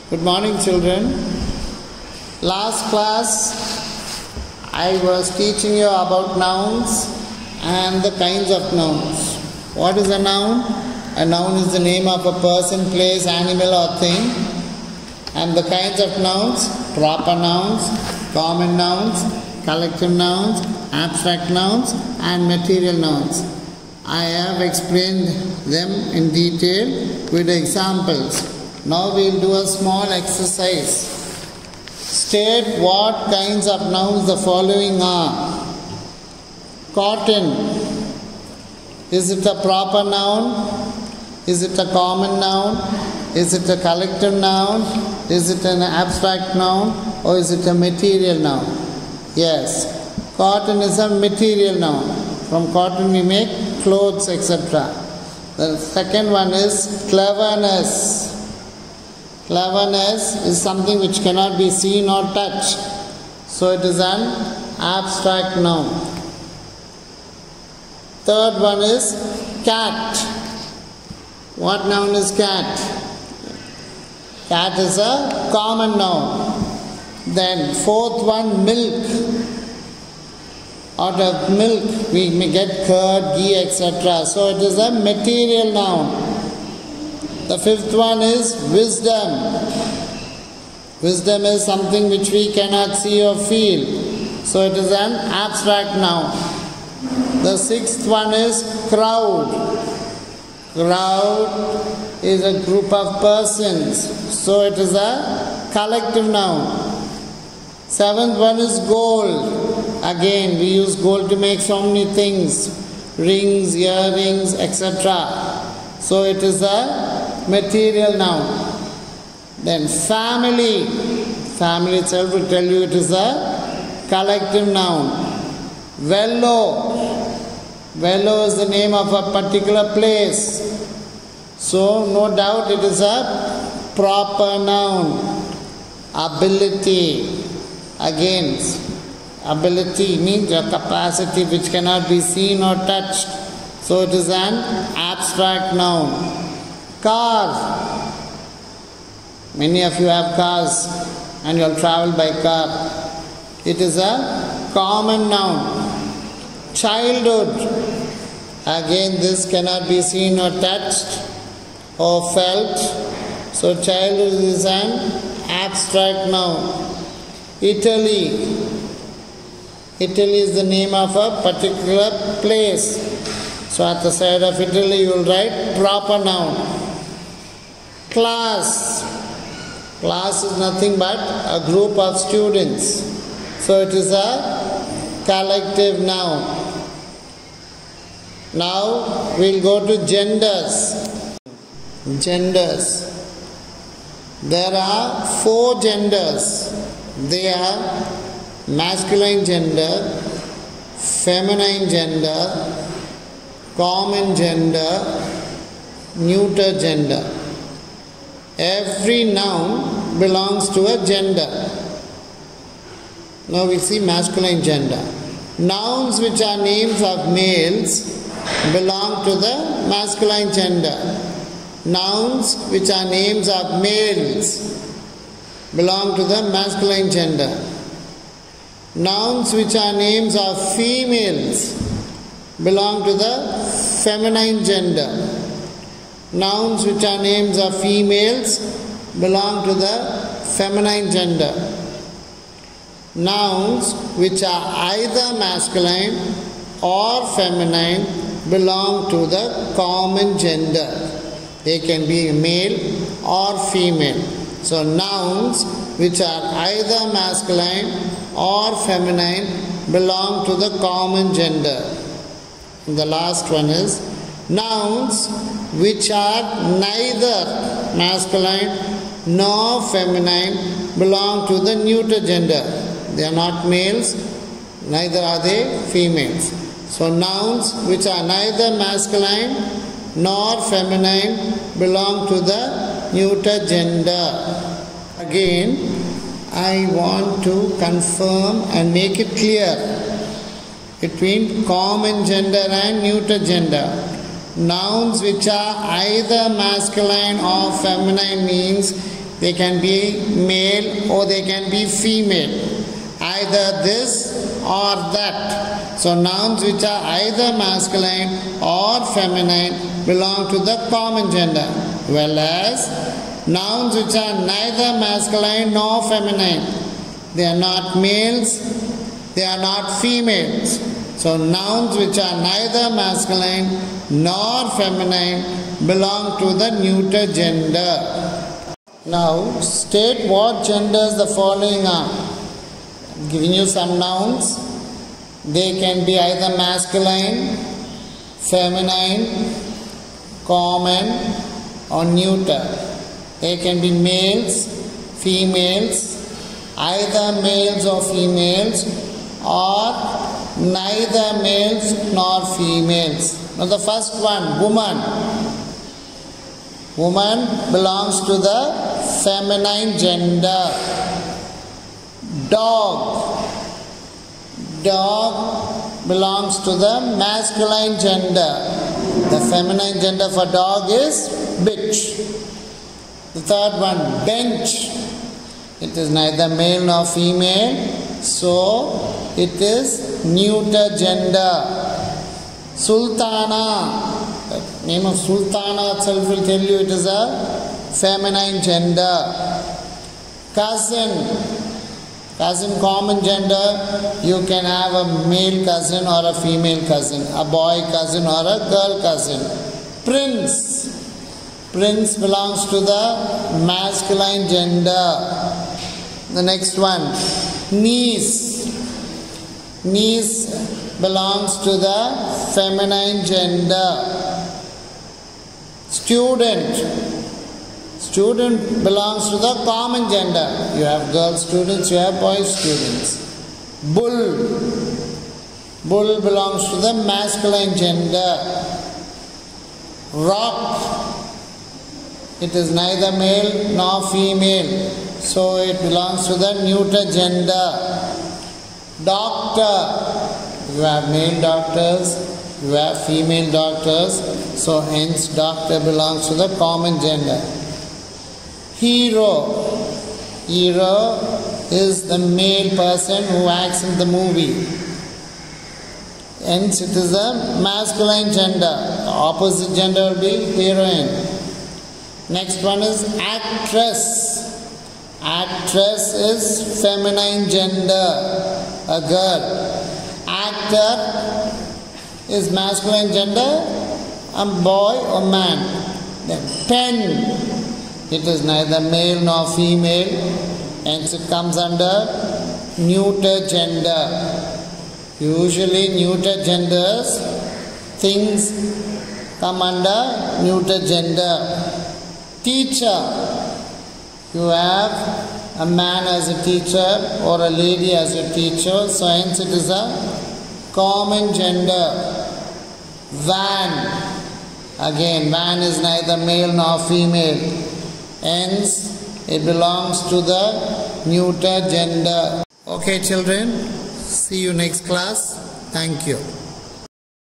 Good morning, children. Last class I was teaching you about nouns and the kinds of nouns. What is a noun? A noun is the name of a person, place, animal or thing. And the kinds of nouns: proper nouns, common nouns, collective nouns, abstract nouns and material nouns. I have explained them in detail with examples. Now we will do a small exercise. State what kinds of nouns the following are. Cotton. Is it a proper noun? Is it a common noun? Is it a collective noun? Is it an abstract noun? Or is it a material noun? Yes. Cotton is a material noun. From cotton we make clothes, etc. The second one is cleverness. Cleverness is something which cannot be seen or touched. So it is an abstract noun. Third one is cat. What noun is cat? Cat is a common noun. Then fourth one, milk. Out of milk we may get curd, ghee, etc. So it is a material noun. The fifth one is wisdom. Wisdom is something which we cannot see or feel. So it is an abstract noun. The sixth one is crowd. Crowd is a group of persons. So it is a collective noun. Seventh one is gold. Again, we use gold to make so many things. Rings, earrings, etc. So it is a material noun. Then family. Family itself will tell you it is a collective noun. Vello. Vello is the name of a particular place. So no doubt it is a proper noun. Ability. Again, ability means a capacity which cannot be seen or touched. So it is an abstract noun. Car. Many of you have cars and you will travel by car. It is a common noun. Childhood. Again, this cannot be seen or touched or felt. So childhood is an abstract noun. Italy. Italy is the name of a particular place. So at the side of Italy you will write proper noun. Class. Class is nothing but a group of students. So it is a collective noun. Now we will go to genders. Genders. There are 4 genders. They are masculine gender, feminine gender, common gender, neuter gender. Every noun belongs to a gender. Now we see masculine gender. Nouns which are names of males belong to the masculine gender. Nouns which are names of males belong to the masculine gender. Nouns which are names of females belong to the feminine gender. Nouns which are names of females belong to the feminine gender. Nouns which are either masculine or feminine belong to the common gender. They can be male or female. So nouns which are either masculine or feminine belong to the common gender. And the last one is nouns which are neither masculine nor feminine belong to the neuter gender. They are not males, neither are they females. So nouns which are neither masculine nor feminine belong to the neuter gender. Again, I want to confirm and make it clear between common gender and neuter gender. Nouns which are either masculine or feminine means They can be male or they can be female. Either this or that. So nouns which are either masculine or feminine belong to the common gender. Whereas nouns which are neither masculine nor feminine, they are not males, they are not females. So nouns which are neither masculine nor feminine belong to the neuter gender. Now state what genders the following are. I'm giving you some nouns. They can be either masculine, feminine, common or neuter. They can be males, females, either males or females, or neither males nor females. Now the first one, woman. Woman belongs to the feminine gender. Dog. Dog belongs to the masculine gender. The feminine gender for dog is bitch. The third one, bench. It is neither male nor female, so it is neuter gender. Sultana. The name of Sultana itself will tell you it is a feminine gender. Cousin. Cousin, common gender, you can have a male cousin or a female cousin, a boy cousin or a girl cousin. Prince. Prince belongs to the masculine gender. The next one, niece. Niece belongs to the feminine gender. Student. Student belongs to the common gender. You have girl students, you have boy students. Bull. Bull belongs to the masculine gender. Rock. It is neither male nor female, so it belongs to the neuter gender. Doctor. You have male doctors, you have female doctors, so hence doctor belongs to the common gender. Hero. Hero is the male person who acts in the movie. Hence it is a masculine gender. The opposite gender will be heroine. Next one is actress. Actress is feminine gender, a girl. Actor is masculine gender, a boy or man. Then pen. It is neither male nor female, hence it comes under neuter gender. Usually neuter genders, things come under neuter gender. Teacher. You have a man as a teacher or a lady as a teacher, so hence it is a common gender. Van. Again, van is neither male nor female. Hence, it belongs to the neuter gender. Okay, children. See you next class. Thank you.